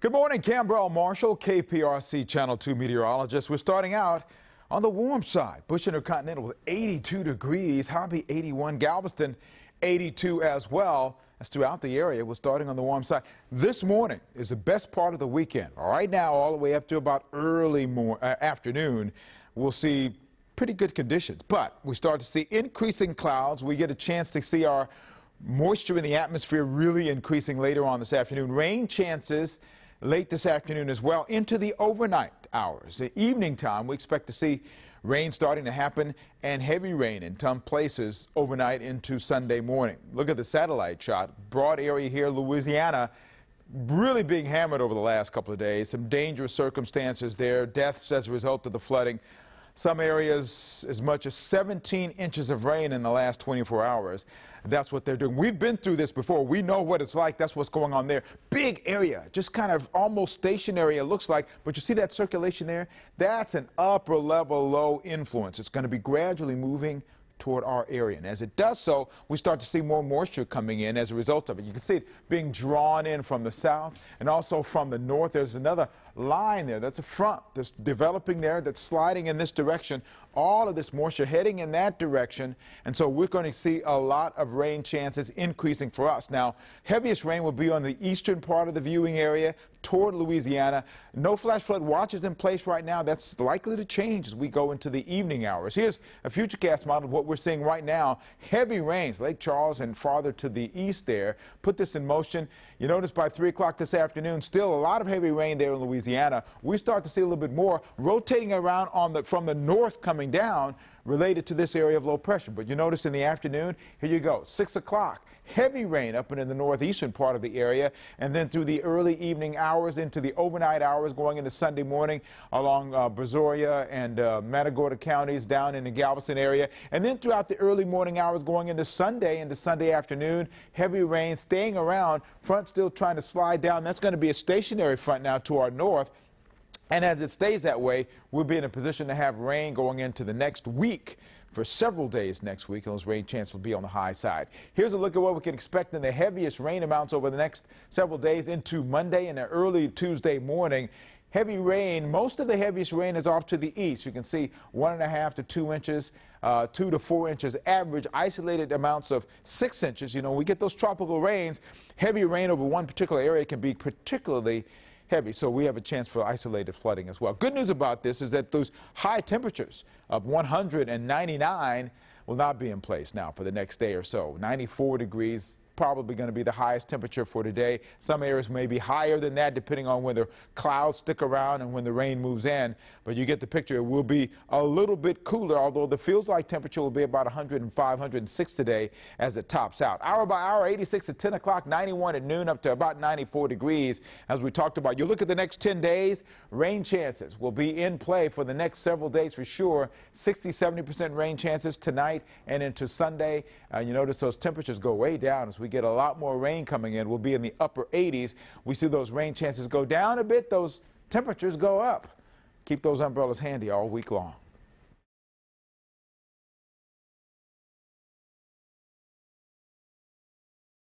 Good morning, Cambrell Marshall, KPRC Channel 2 meteorologist. We're starting out on the warm side. Bush Intercontinental with 82 degrees, Hobby 81, Galveston 82 as well. That's throughout the area. We're starting on the warm side. This morning is the best part of the weekend. Right now, all the way up to about early afternoon, we'll see pretty good conditions. But we start to see increasing clouds. We get a chance to see our moisture in the atmosphere really increasing later on this afternoon. Rain chances late this afternoon as well into the overnight hours. The evening time, we expect to see rain starting to happen and heavy rain in some places overnight into Sunday morning. Look at the satellite shot. Broad area here, Louisiana, really being hammered over the last couple of days. Some dangerous circumstances there. Deaths as a result of the flooding. Some areas as much as 17 inches of rain in the last 24 hours. That's what they're doing. We've been through this before. We know what it's like. That's what's going on there. Big area, just kind of almost stationary it looks like. But you see that circulation there? That's an upper level low influence. It's going to be gradually moving toward our area. And as it does so, we start to see more moisture coming in as a result of it. You can see it being drawn in from the south and also from the north. There's another line there. That's a front that's developing there that's sliding in this direction. All of this moisture heading in that direction. And so we're going to see a lot of rain chances increasing for us. Now, heaviest rain will be on the eastern part of the viewing area toward Louisiana. No flash flood watches in place right now. That's likely to change as we go into the evening hours. Here's a futurecast model of what we're seeing right now. Heavy rains, Lake Charles and farther to the east there. Put this in motion. You notice by 3 o'clock this afternoon, still a lot of heavy rain there in Louisiana. We start to see a little bit more rotating around from the north coming down related to this area of low pressure. But you notice in the afternoon, here you go, 6 o'clock, heavy rain up in the northeastern part of the area, and then through the early evening hours into the overnight hours going into Sunday morning along Brazoria and Matagorda counties down in the Galveston area, and then throughout the early morning hours going into Sunday afternoon, heavy rain staying around, front still trying to slide down. That's going to be a stationary front now to our north. And as it stays that way, we'll be in a position to have rain going into the next week for several days next week, and those rain chances will be on the high side. Here's a look at what we can expect in the heaviest rain amounts over the next several days into Monday and early Tuesday morning. Heavy rain, most of the heaviest rain is off to the east. You can see 1.5 to 2 inches, 2 to 4 inches average, isolated amounts of 6 inches. You know, we get those tropical rains. Heavy rain over one particular area can be particularly heavy, so we have a chance for isolated flooding as well. Good news about this is that those high temperatures of 199 will not be in place now for the next day or so. 94 degrees. Probably going to be the highest temperature for today. Some areas may be higher than that depending on whether clouds stick around and when the rain moves in. But you get the picture. It will be a little bit cooler, although the feels-like temperature will be about 105, 106 today as it tops out. Hour by hour, 86 at 10 o'clock, 91 at noon, up to about 94 degrees. As we talked about, you look at the next 10 days, rain chances will be in play for the next several days for sure. 60, 70% rain chances tonight and into Sunday. You notice those temperatures go way down as we get a lot more rain coming in. We'll be in the upper 80s. We see those rain chances go down a bit. Those temperatures go up. Keep those umbrellas handy all week long.